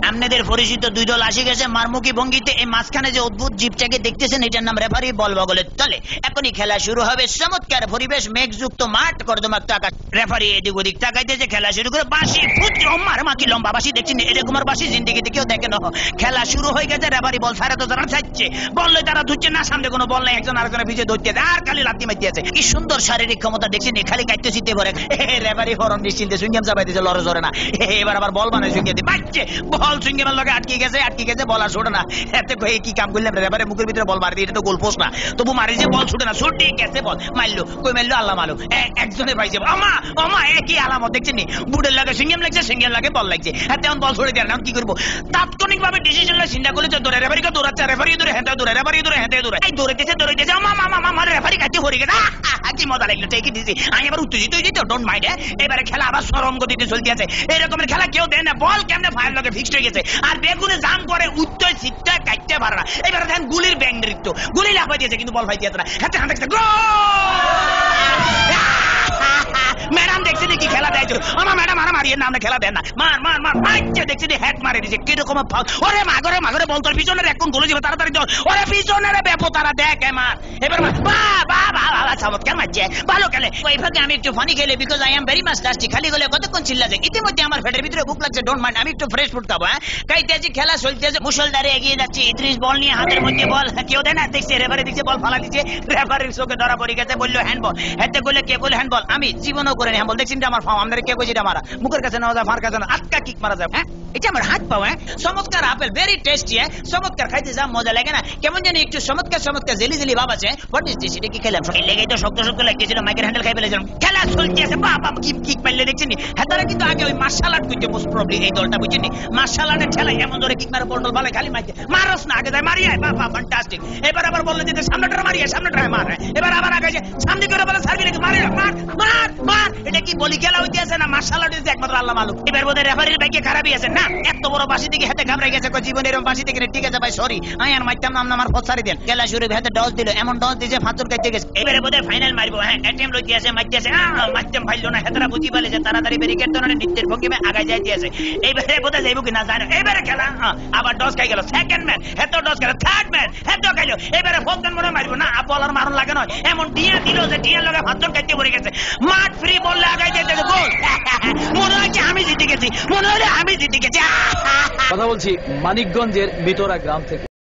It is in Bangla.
আপনাদের পরিচিত দুই দল আসে গেছে মারমুখী ভঙ্গিতে। এই মাঝখানে যে অদ্ভুত জীবটাকে দেখতেছেন এটার নাম রেফারি। বল বগলের তলে। এখনই খেলা শুরু হবে। চমৎকার পরিবেশ, মেঘযুক্ত মাঠ, কর্দমাক্ত আকাশ। রেফারি এদিক ওদিক তাকাইতেছে, খেলা শুরু করে। বাঁশি ফুটছে, ওমার মা কি লম্বা বাঁশি দেখছেন, এরকম আর বাঁশি জিন্দেগিতে কেউ দেখে না। খেলা শুরু হয়ে গেছে। রেফারি বল ছাড়ে তো তারা ছাড়ছে, বললে তারা ধুচ্ছে না, সামনে কোনো বল নাই, একজন আরেকজনের পিছিয়ে ধরতে আছে আর খালি লাথি মারতে আছে। কি সুন্দর শারীরিক ক্ষমতা দেখছেন, খালি কাটতে চিনতে পারে। রেফারি হরন নিশ্চিন্তে সুইংগাম চাপাইতেছে, লড়ে জরে না। এবার আবার বল বানায় সুইংগাম দিয়ে বাচ্চে, বল সুইংগামের লগে আটকে গেছে, বল আর ছোটে না। এতে কয়ে কি কাম করলাম, রেফারি মুখের ভিতরে বল মারি, এটা তো গোল পোস্ট না, তবু মারি যে বল ছুটে না, ছুটে গেছে বল, মারলো, কই মারলো আল্লাহ মালুম। একজনে পাইছে, আমা আমা একই আলামত দেখছেন, বুড়ের লাগে সিঙ্গেম লাগছে, সিঙ্গেম লাগে বল লাগছে। তেমন বল ছড়ে দেয় না, কি করবো? তাৎক্ষণিক ভাবে ডিসিশন চিন্তা করেছে, দৌড়ে রেফারিকে দৌড়াচ্ছে, রেফারি দৌড়ে হেঁটে দৌড়ে, রেফারি দৌড়ে হেঁটে দৌড়ে, এই দৌড়াইতেছে, আমা রেফারি কাছে হরে গেছে। কি মজা লাগলো, ঠিকই দিছি। আমি এবার উত্তেজিত হয়ে যেত, ডোন্ট মাইন্ড। এবারে খেলা আবার সরম গতিতে চলতে আছে। এরকমের খেলা কেউ দেয় না। বল কেমনে ফায়ার লগে ফিক্সড হয়ে গেছে, আর বেগুনে জাম করে উত্তর সিটটা কাটতে পারে না। এবারে দেখেন গুলির ব্যাং নৃত্য, গুলি লাফাই দিয়েছে কিন্তু বল ফাইতে না। হাতে হাতে ম্যাডাম দেখছি কি খেলা দেয়, আমার ম্যাডাম আর মারিয়ে না, আমরা খেলা দেন না, মার মার মার মারছে, দেখছি হ্যাট মারে দিয়েছে, কিরকম ফাউল। ওরে মাগরে মাগরে বল, তোর পিছনের এখন গোলে যাবে, তাড়াতাড়ি দল, ওরে পিছনের ব্যাপো তারা দেখ, মার এবার চমৎকার মারছে, ভালো খেলে। ওই ভাগে আমি একটু ফানি খেলে, because I am very much tasty. খালি গলে কতক্ষণ চিল্লা যায়, ইতিমধ্যে আমার পেটের ভিতরে ভুক লাগছে, ডোন্ট মাইন্ড, আমি একটু ফ্রেশ ফুড খাবো। কাইতেছি, খেলা চলতেছে, মুসলধারে এগিয়ে যাচ্ছে। ইদ্রিস বল নিয়ে, হাতের মধ্যে বল, কেউ দেয় না, দেখছে রেফারি দিচ্ছে, বল ফালা দিচ্ছে, রেফারির চোখে ধরা পড়ে গেছে, বললো হ্যান্ডবল। হেতে গলে কে বলে হ্যান্ডবল, আমি জীবনও করে নি হ্যান্ডবল। দেখছি আমার ফাও, আমাদের কে কইছে এটা মারা, মুখের কাছে নেওয়া যায়, ফার কাছে না, আটকা কিক মারা যায়। হ্যাঁ, এটা আমার হাত পাও। চমৎকার আপেল, ভেরি টেস্টি। চমৎকার, খাইতে যা মজা লাগে না, কেমন জানি একটু চমৎকার চমৎকার জেলি জেলি ভাব আছে। What is this? এটা কি খেলাম? লেগেই তো শক্ত শক্ত লাগতেছিল, মাইকের হ্যান্ডেল খাই ফেলেছিলাম। খেলা চলতে আছে, বাবা কিক কিক পাইলে দেখছেন। হ্যাঁ, তারা কিন্তু আগে ওই মার্শাল আর্ট করছে, মোস্ট প্রবলি এই দলটা, বুঝছেন? মার্শাল আর্টের ঠেলায় এমন ধরে কিক মারে, বন্ডল ভালো খালি মারছে, মারস না, আগে যায় মারিয়ে, বাবা ফ্যান্টাস্টিক। এবার আবার বললে যে সামনেটা মারিয়ে, সামনেটা মার। এবার আবার আগে সামনে করে বলে সার্ভি নাকি মারে, মার মার মার। এটা কি বলি খেলা হইতে আছে না মার্শাল আর্ট হইতে একমাত্র আল্লাহ মালুম। এবার বোধহয় রেফারির ব্যাগে খারাপই আছে না, এত বড় বাসি থেকে হাতে ঘাবড়ে গেছে, জীবনে এরকম বাসি থেকে। ঠিক আছে ভাই, সরি, আমি আর মারতাম না, আমার পথ ছাড়ি দেন। খেলা শুরু হাতে ডস দিল, এমন ডস দিয়েছে ফাঁচুর কাটতে গেছে। এবারে বোধহয় ফাইনাল মারবো। হ্যাঁ, অ্যাটেম্প লইতে আছে, মারতে আছে, মারতাম ভাইলো না, হেতরা বুঝি পালেছে, তাড়াতাড়ি ব্যারিকেড ধরনের নিত্যের ভঙ্গিমে আগায় যাইতে আছে। এইবারে বোধহয় যাইব কি না জানো। এবারে খেলা আবার ডস খাই গেল, সেকেন্ড ম্যাচ হেত ডস গেল, থার্ড ম্যাচ হেত খাইলো। এবারে ফোকন মনে মারবো না, বলার মারণ লাগে নয়, এমন ডিয়া দিল যে ডিয়ার লগে ফাঁচুর কাটতে পড়ে গেছে। মাঠ ফ্রি বললে আগায় যাইতে গোল। মনে হয় আমি জিতে গেছি, মনে হলে আমি জিতে গেছি। কথা বলছি মানিকগঞ্জের মিতরা গ্রাম থেকে।